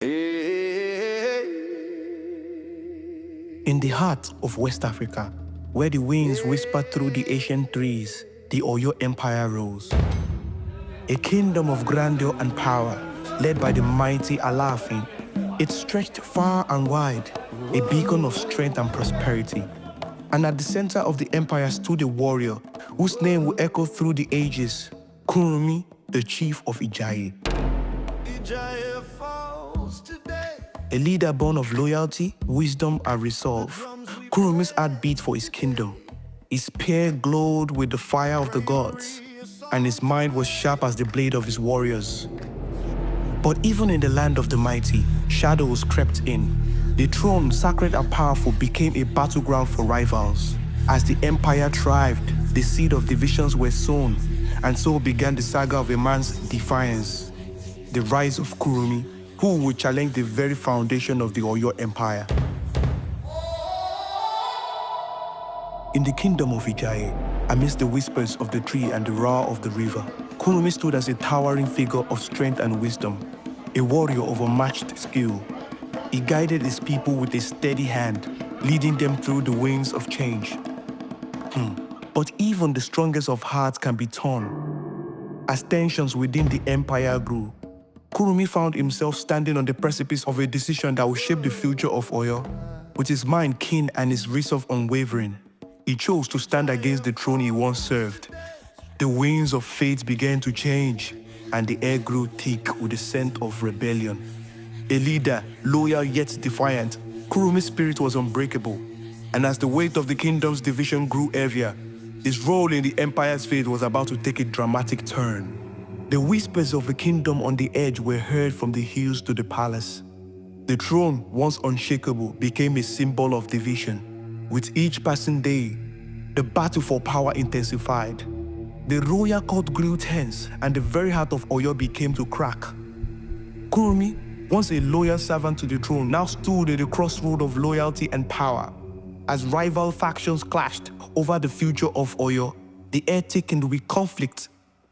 In the heart of West Africa, where the winds whispered through the ancient trees, the Oyo Empire rose. A kingdom of grandeur and power, led by the mighty Alaafin. It stretched far and wide, a beacon of strength and prosperity. And at the center of the empire stood a warrior, whose name will echo through the ages, Kurunmi, the chief of Ijaye. A leader born of loyalty, wisdom, and resolve, Kurunmi's heart beat for his kingdom. His spear glowed with the fire of the gods, and his mind was sharp as the blade of his warriors. But even in the land of the mighty, shadows crept in. The throne, sacred and powerful, became a battleground for rivals. As the empire thrived, the seed of divisions were sown, and so began the saga of a man's defiance, the rise of Kurunmi, who would challenge the very foundation of the Oyo Empire. In the kingdom of Ijaye, amidst the whispers of the tree and the roar of the river, Kurunmi stood as a towering figure of strength and wisdom, a warrior of unmatched skill. He guided his people with a steady hand, leading them through the winds of change. But even the strongest of hearts can be torn. As tensions within the empire grew, Kurunmi found himself standing on the precipice of a decision that would shape the future of Oyo. With his mind keen and his resolve unwavering, he chose to stand against the throne he once served. The winds of fate began to change, and the air grew thick with the scent of rebellion. A leader, loyal yet defiant, Kurunmi's spirit was unbreakable. And as the weight of the kingdom's division grew heavier, his role in the empire's fate was about to take a dramatic turn. The whispers of the kingdom on the edge were heard from the hills to the palace. The throne, once unshakable, became a symbol of division. With each passing day, the battle for power intensified. The royal court grew tense, and the very heart of Oyo became to crack. Kurunmi, once a loyal servant to the throne, now stood at the crossroad of loyalty and power. As rival factions clashed over the future of Oyo, the air thickened with conflict.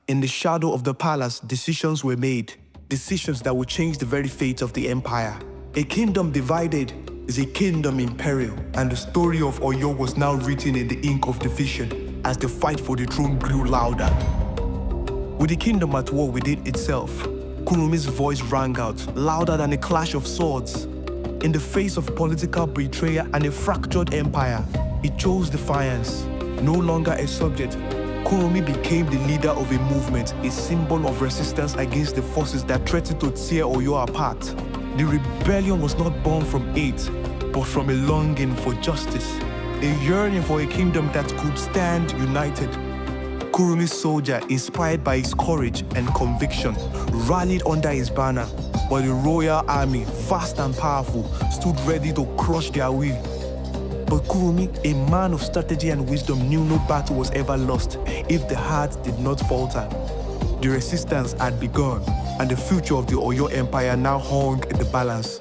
In the shadow of the palace, decisions were made, decisions that would change the very fate of the empire. A kingdom divided is a kingdom in peril, and the story of Oyo was now written in the ink of division as the fight for the throne grew louder. With the kingdom at war within itself, Kurunmi's voice rang out, louder than a clash of swords. In the face of political betrayal and a fractured empire, he chose defiance. No longer a subject, Kurunmi became the leader of a movement, a symbol of resistance against the forces that threatened to tear Oyo apart. The rebellion was not born from hate, but from a longing for justice, a yearning for a kingdom that could stand united. Kurunmi's soldier, inspired by his courage and conviction, rallied under his banner, while the royal army, vast and powerful, stood ready to crush their will. But Kurunmi, a man of strategy and wisdom, knew no battle was ever lost if the heart did not falter. The resistance had begun, and the future of the Oyo Empire now hung in the balance.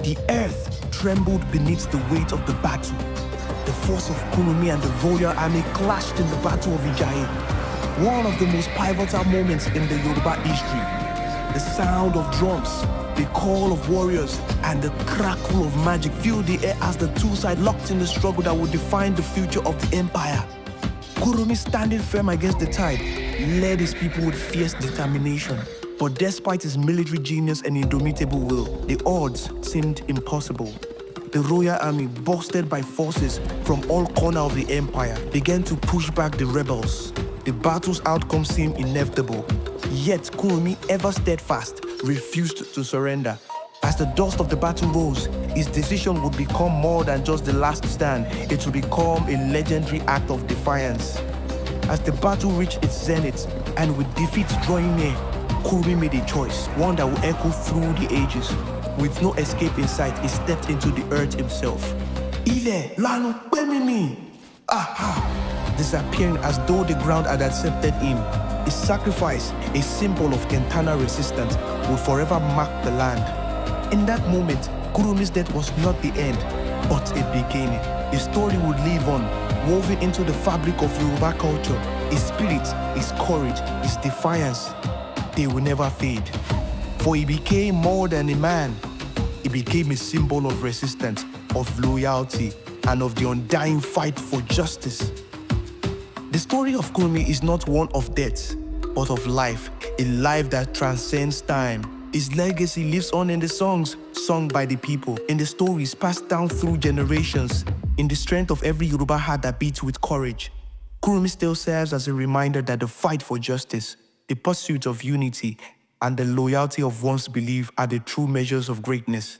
The earth trembled beneath the weight of the battle. The force of Kurunmi and the royal army clashed in the Battle of Ijaye, one of the most pivotal moments in the Yoruba history. The sound of drums, the call of warriors, and the crackle of magic filled the air as the two sides locked in the struggle that would define the future of the empire. Kurunmi, standing firm against the tide, led his people with fierce determination. But despite his military genius and indomitable will, the odds seemed impossible. The royal army, bolstered by forces from all corners of the empire, began to push back the rebels. The battle's outcome seemed inevitable. Yet Kurunmi, ever steadfast, refused to surrender. As the dust of the battle rose, his decision would become more than just the last stand. It would become a legendary act of defiance. As the battle reached its zenith, and with defeat drawing near, Kurunmi made a choice, one that would echo through the ages. With no escape in sight, he stepped into the earth himself. Ile, lanu, bemimi. Aha! Disappearing as though the ground had accepted him. His sacrifice, a symbol of internal resistance, would forever mark the land. In that moment, Kurunmi's death was not the end, but a beginning. His story would live on, woven into the fabric of Yoruba culture. His spirit, his courage, his defiance, they will never fade. For he became more than a man. He became a symbol of resistance, of loyalty, and of the undying fight for justice. The story of Kurunmi is not one of death, but of life, a life that transcends time. His legacy lives on in the songs sung by the people, in the stories passed down through generations, in the strength of every Yoruba heart that beats with courage. Kurunmi still serves as a reminder that the fight for justice, the pursuit of unity, and the loyalty of one's belief are the true measures of greatness.